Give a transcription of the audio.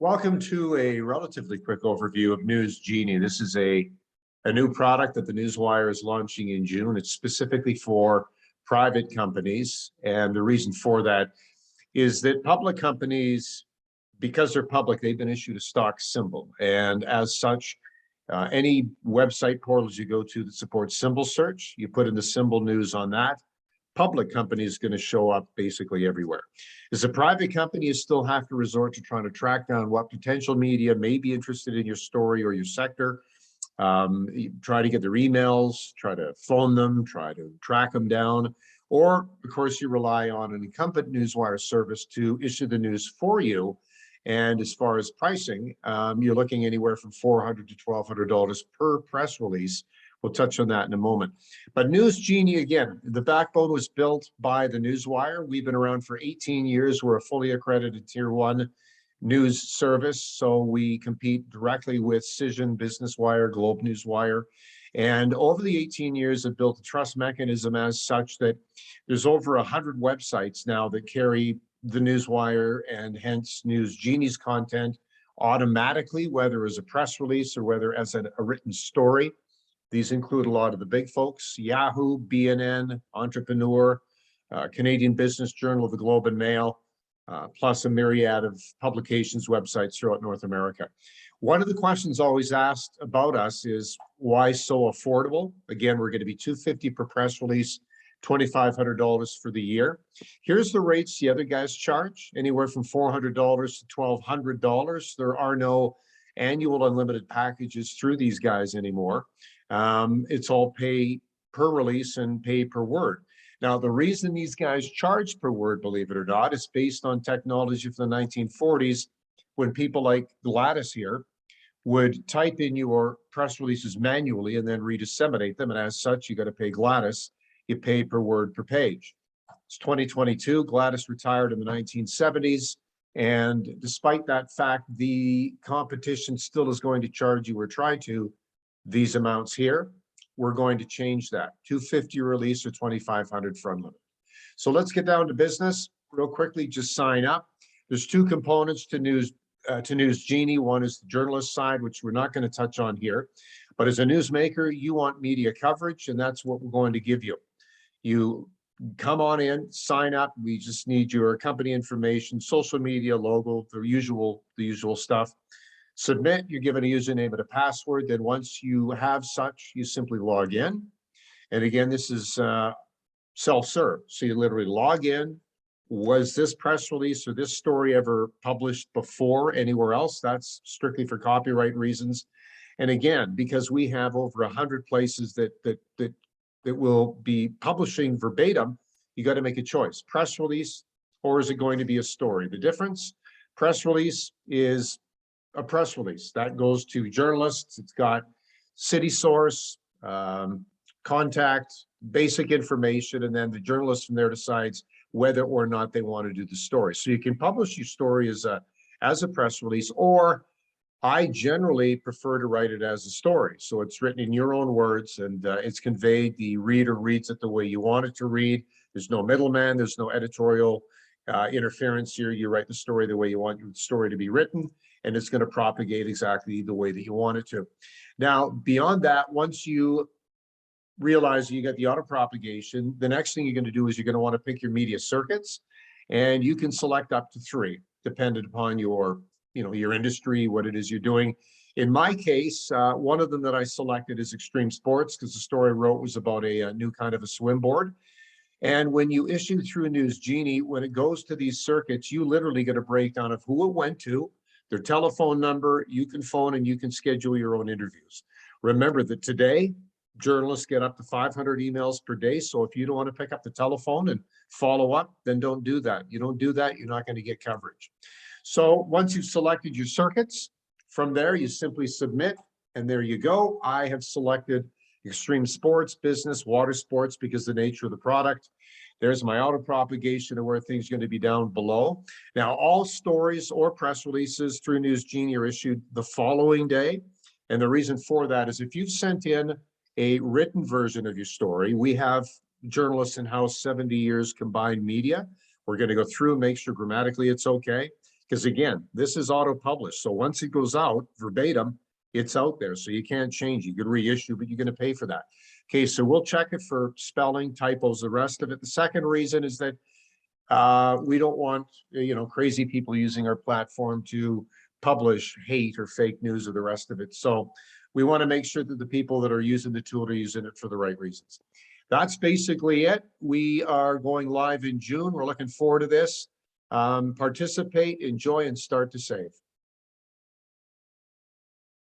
Welcome to a relatively quick overview of NewsGenie. This is a new product that the Newswire is launching in June. It's specifically for private companies. And the reason for that is that public companies, because they're public, they've been issued a stock symbol. And as such, any website portals you go to that support symbol search, you put in the symbol news on that. Public company is going to show up basically everywhere. As a private company, you still have to resort to trying to track down what potential media may be interested in your story or your sector. You try to get their emails, try to phone them, try to track them down. Or, of course, you rely on an incumbent Newswire service to issue the news for you. And as far as pricing, you're looking anywhere from $400 to $1,200 per press release. We'll touch on that in a moment. But NewsGenie, again, the backbone was built by the Newswire. We've been around for 18 years. We're a fully accredited Tier 1 news service. So we compete directly with Cision, Business Wire, Globe Newswire. And over the 18 years, have built a trust mechanism as such that there's over 100 websites now that carry the Newswire and hence NewsGenie's content automatically, whether as a press release or whether as a written story. These include a lot of the big folks: Yahoo, BNN, Entrepreneur, Canadian Business Journal, the Globe and Mail, plus a myriad of publications, websites throughout North America. One of the questions always asked about us is why so affordable? Again, we're going to be $250 per press release, $2,500 for the year. Here's the rates the other guys charge, anywhere from $400 to $1,200. There are no annual unlimited packages through these guys anymore. It's all pay per release and pay per word. Now, the reason these guys charge per word, believe it or not, is based on technology from the 1940s, when people like Gladys here would type in your press releases manually and then redisseminate them. And as such, you got to pay Gladys. You pay per word per page. It's 2022. Gladys retired in the 1970s. And despite that fact, the competition still is going to charge you or try to these amounts here. We're going to change that. $250 release or $2,500 for unlimited. So let's get down to business real quickly. Just sign up. There's two components to NewsGenie. One is the journalist side, which we're not going to touch on here. But as a newsmaker, you want media coverage, and that's what we're going to give you. You come on in, sign up. We just need your company information, social media, logo, the usual stuff. Submit. You're given a username and a password. Then once you have such, you simply log in. And again, this is self-serve. So you literally log in. Was this press release or this story ever published before anywhere else? That's strictly for copyright reasons. And again, because we have over 100 places that will be publishing verbatim, you got to make a choice: press release, or is it going to be a story? The difference: press release is a press release that goes to journalists. It's got city source, contact, basic information, and then the journalist from there decides whether or not they want to do the story. So you can publish your story as a press release, or I generally prefer to write it as a story. So it's written in your own words and it's conveyed. The reader reads it the way you want it to read. There's no middleman. There's no editorial interference here. You write the story the way you want your story to be written, and it's going to propagate exactly the way that you want it to. Now, beyond that, once you realize you got the auto propagation, the next thing you're going to do is you're going to want to pick your media circuits, and you can select up to 3, dependent upon your industry, what it is you're doing. In my case, one of them that I selected is extreme sports, because the story I wrote was about a new kind of a swim board. And when you issue through NewsGenie, when it goes to these circuits, you literally get a breakdown of who it went to, their telephone number. You can phone and you can schedule your own interviews. Remember that today, journalists get up to 500 emails per day. So if you don't want to pick up the telephone and follow up, then don't do that. You don't do that, you're not going to get coverage. So once you've selected your circuits, from there, you simply submit, and there you go. I have selected extreme sports, business, water sports, because the nature of the product. There's my auto propagation of where things are going to be down below. Now, all stories or press releases through NewsGenie are issued the following day. And the reason for that is if you've sent in a written version of your story, we have journalists in-house, 70 years combined media. We're going to go through, make sure grammatically it's okay. Because again, this is auto-published. So once it goes out verbatim, it's out there. So you can't change. You could reissue, but you're going to pay for that. Okay, so we'll check it for spelling, typos, the rest of it. The second reason is that we don't want, crazy people using our platform to publish hate or fake news or the rest of it. So we want to make sure that the people that are using the tool are using it for the right reasons. That's basically it. We are going live in June. We're looking forward to this. Participate, enjoy, and start to save.